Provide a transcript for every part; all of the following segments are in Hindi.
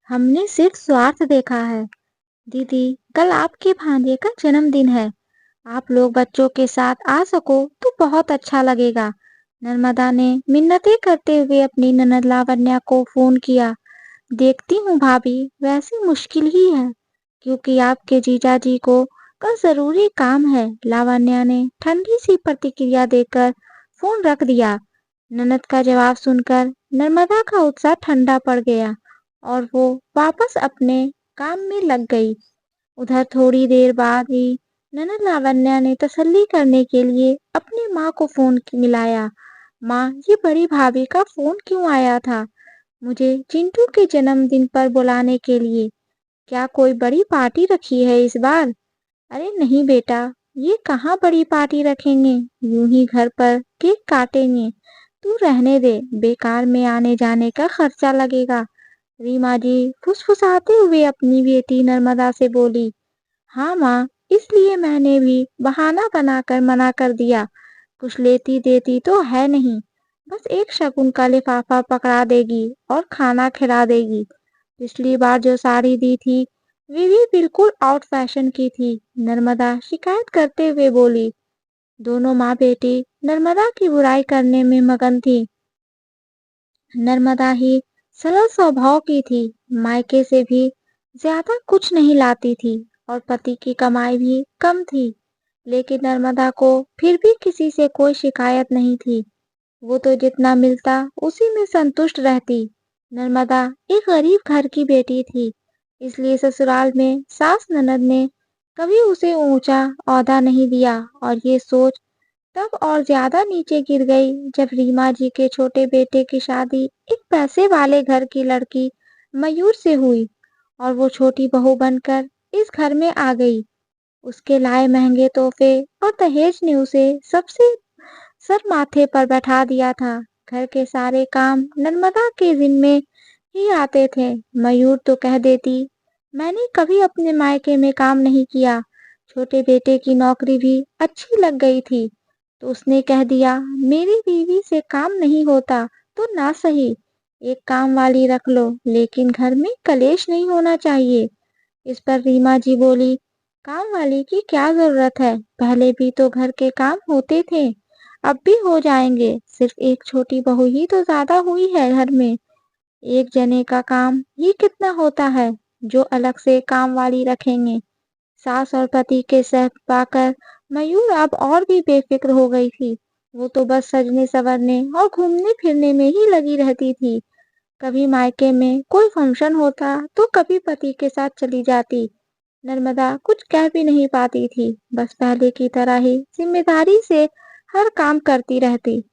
हमने सिर्फ स्वार्थ देखा है। दीदी, कल आपके भांजे का जन्मदिन है। आप लोग बच्चों के साथ आ सको तो बहुत अच्छा लगेगा। नर्मदा ने मिन्नतें करते हुए अपनी ननद लावण्या को फोन किया। देखती हूँ भाभी, वैसी मुश्किल ही है, क्योंकि आपके जीजा जी को कल जरूरी काम है। लावण्या ने ठंडी सी प्रतिक्रिया देकर फोन रख दिया। ननद का जवाब सुनकर नर्मदा का उत्साह ठंडा पड़ गया और वो वापस अपने काम में लग गई। उधर थोड़ी देर बाद ही ननद लावण्या ने तसल्ली करने के लिए अपनी माँ को फोन मिलाया। माँ, ये बड़ी भाभी का फोन क्यों आया था? मुझे चिंटू के जन्मदिन पर बुलाने के लिए। क्या कोई बड़ी पार्टी रखी है इस बार? अरे नहीं बेटा, ये कहाँ बड़ी पार्टी रखेंगे, यूं ही घर पर केक काटेंगे। तू रहने दे, बेकार में आने जाने का खर्चा लगेगा। रीमा जी फुसफुसाते हुए अपनी बेटी नर्मदा से बोली। हाँ माँ, इसलिए मैंने भी बहाना बनाकर मना कर दिया। कुछ लेती देती तो है नहीं, बस एक शगुन का लिफाफा पकड़ा देगी और खाना खिला देगी। पिछली बार जो साड़ी दी थी वे भी बिल्कुल आउट फैशन की थी। नर्मदा शिकायत करते हुए बोली। दोनों माँ बेटी नर्मदा की बुराई करने में मगन थी। नर्मदा ही सरल स्वभाव की थी, मायके से भी ज्यादा कुछ नहीं लाती थी और पति की कमाई भी कम थी। लेकिन नर्मदा को फिर भी किसी से कोई शिकायत नहीं थी। वो तो जितना मिलता उसी में संतुष्ट रहती। नर्मदा एक गरीब घर की बेटी थी, इसलिए ससुराल में सास ननद ने कभी उसे ऊंचा ओहदा नहीं दिया और ये सोच तब और ज्यादा नीचे गिर गई जब रीमा जी के छोटे बेटे की शादी एक पैसे वाले घर की लड़की मयूर से हुई और वो छोटी बहू बनकर इस घर में आ गई। उसके लाए महंगे तोहफे और दहेज ने उसे सबसे सर माथे पर बैठा दिया था। घर के सारे काम नर्मदा के जिम्मे ही आते थे। मयूर तो कह देती, मैंने कभी अपने मायके में काम नहीं किया। छोटे बेटे की नौकरी भी अच्छी लग गई थी तो उसने कह दिया, मेरी बीवी से काम नहीं होता तो ना सही, एक काम वाली रख लो, लेकिन घर में कलेश नहीं होना चाहिए। इस पर रीमा जी बोली, काम वाली की क्या जरूरत है, पहले भी तो घर के काम होते थे, अब भी हो जाएंगे। सिर्फ एक छोटी बहू ही तो ज्यादा हुई है घर में। एक जने का काम ही कितना होता है जो अलग से काम वाली रखेंगे। सास और पति के साथ पाकर मयूर अब और भी बेफिक्र हो गई थी। वो तो बस सजने संवरने और घूमने फिरने में ही लगी रहती थी। कभी मायके में कोई फंक्शन होता तो कभी पति के साथ चली जाती। नर्मदा कुछ कह भी नहीं पाती थी, बस पहले की तरह ही जिम्मेदारी से हर काम करती रहती।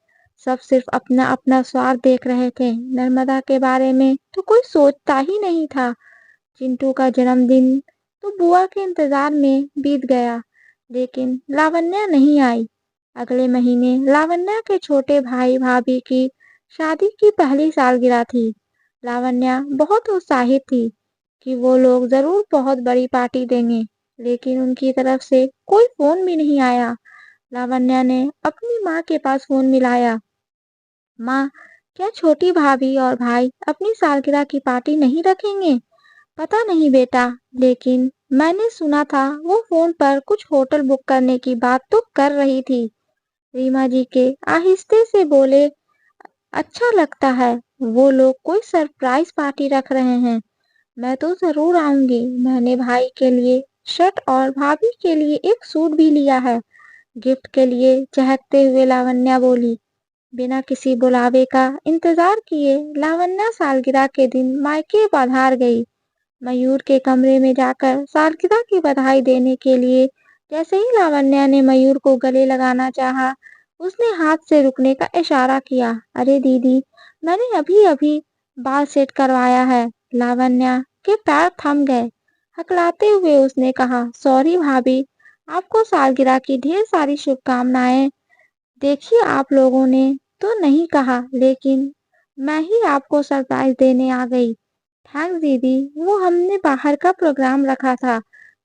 सब सिर्फ अपना अपना स्वार्थ देख रहे थे, नर्मदा के बारे में तो कोई सोचता ही नहीं था। चिंटू का जन्मदिन तो बुआ के इंतजार में बीत गया, लेकिन लावण्या नहीं आई। अगले महीने लावण्या के छोटे भाई भाभी की शादी की पहली सालगिरह थी। लावण्या बहुत उत्साहित थी कि वो लोग जरूर बहुत बड़ी पार्टी देंगे, लेकिन उनकी तरफ से कोई फोन भी नहीं आया। लावण्या ने अपनी माँ के पास फोन मिलाया। माँ, क्या छोटी भाभी और भाई अपनी सालगिरह की पार्टी नहीं रखेंगे? पता नहीं बेटा, लेकिन मैंने सुना था वो फोन पर कुछ होटल बुक करने की बात तो कर रही थी। रीमा जी के आहिस्ते से बोले। अच्छा लगता है, वो लोग कोई सरप्राइज पार्टी रख रहे हैं। मैं तो जरूर आऊंगी। मैंने भाई के लिए शर्ट और भाभी के लिए एक सूट भी लिया है। गिफ्ट के लिए चहकते हुए लावण्या बोली। बिना किसी बुलावे का इंतजार किए लावण्या सालगिरह के दिन मायके पधार गई। मयूर के कमरे में जाकर सालगिरह की बधाई देने के लिए जैसे ही लावण्या ने मयूर को गले लगाना चाहा, उसने हाथ से रुकने का इशारा किया। अरे दीदी, मैंने अभी अभी बाल सेट करवाया है। लावण्या के पैर थम गए। हकलाते हुए उसने कहा, सॉरी भाभी, आपको सालगिरह की ढेर सारी शुभकामनाएं। देखिए, आप लोगों ने तो नहीं कहा, लेकिन मैं ही आपको सरप्राइज देने आ गई। थैंक्स दीदी, वो हमने बाहर का प्रोग्राम रखा था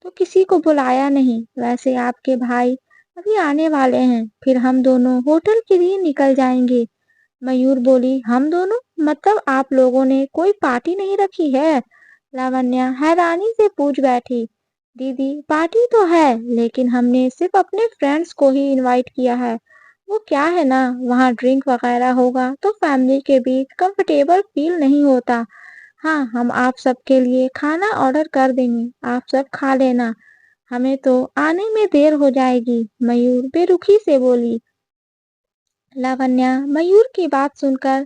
तो किसी को बुलाया नहीं। वैसे आपके भाई अभी आने वाले हैं, फिर हम दोनों होटल के लिए निकल जाएंगे। मयूर बोली, हम दोनों मतलब आप लोगों ने कोई पार्टी नहीं रखी है? लावण्या हैरानी से पूछ बैठी। दीदी पार्टी तो है, लेकिन हमने सिर्फ अपने फ्रेंड्स को ही इनवाइट किया है। वो क्या है ना, वहाँ ड्रिंक वगैरह होगा तो फैमिली के बीच कंफर्टेबल फील नहीं होता। हाँ, हम आप सबके लिए खाना ऑर्डर कर देंगे, आप सब खा लेना। हमें तो आने में देर हो जाएगी, मयूर बेरुखी से बोली। लावण्या मयूर की बात सुनकर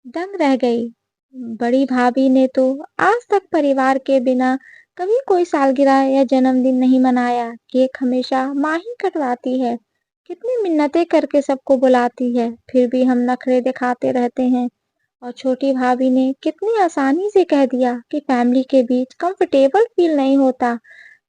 दंग रह गई। बड़ी भाभी ने तो आज तक परिवार के बिना कभी कोई सालगिरह या जन्मदिन नहीं मनाया। केक हमेशा माँ ही कटवाती है, कितनी मिन्नतें करके सबको बुलाती है, फिर भी हम नखरे दिखाते रहते हैं। और छोटी भाभी ने कितनी आसानी से कह दिया कि फैमिली के बीच कंफर्टेबल फील नहीं होता।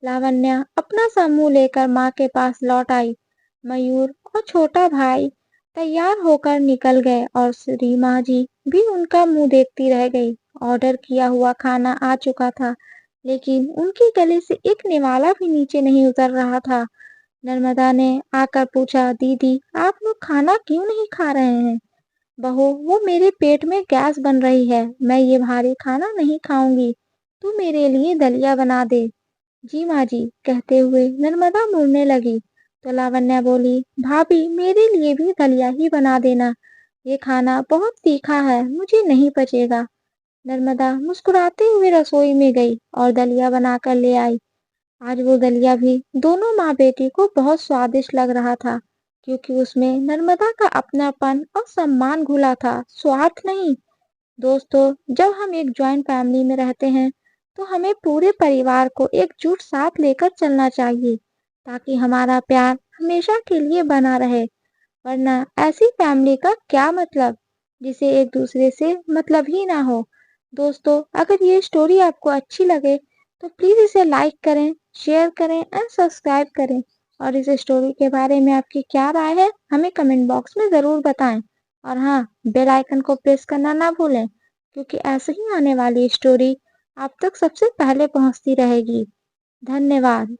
लावण्या अपना सा मुंह लेकर माँ के पास लौट आई। मयूर और छोटा भाई तैयार होकर निकल गए और रीमा जी भी उनका मुंह देखती रह गई। ऑर्डर किया हुआ खाना आ चुका था, लेकिन उनके गले से एक निवाला भी नीचे नहीं उतर रहा था। नर्मदा ने आकर पूछा, दीदी आप लोग खाना क्यों नहीं खा रहे हैं? बहू, वो मेरे पेट में गैस बन रही है, मैं ये भारी खाना नहीं खाऊंगी। तू मेरे लिए दलिया बना दे। जी माँ जी, कहते हुए नर्मदा मुड़ने लगी तो लावण्या बोली, भाभी मेरे लिए भी दलिया ही बना देना। ये खाना बहुत तीखा है, मुझे नहीं पचेगा। नर्मदा मुस्कुराते हुए रसोई में गई और दलिया बनाकर ले आई। आज वो दलिया भी दोनों माँ बेटी को बहुत स्वादिष्ट लग रहा था, क्योंकि उसमें नर्मदा का अपनापन और सम्मान घुला था, स्वार्थ नहीं। दोस्तों, जब हम एक जॉइंट फैमिली में रहते हैं, तो हमें पूरे परिवार को एकजुट साथ लेकर चलना चाहिए, ताकि हमारा प्यार हमेशा के लिए बना रहे। वरना ऐसी फैमिली का क्या मतलब, जिसे एक दूसरे से मतलब ही ना हो। दोस्तों, अगर ये स्टोरी आपको अच्छी लगे तो प्लीज इसे लाइक करें, शेयर करें एंड सब्सक्राइब करें। और इस स्टोरी के बारे में आपकी क्या राय है, हमें कमेंट बॉक्स में जरूर बताएं। और हाँ, बेल आइकन को प्रेस करना ना भूलें, क्योंकि ऐसे ही आने वाली स्टोरी आप तक सबसे पहले पहुंचती रहेगी। धन्यवाद।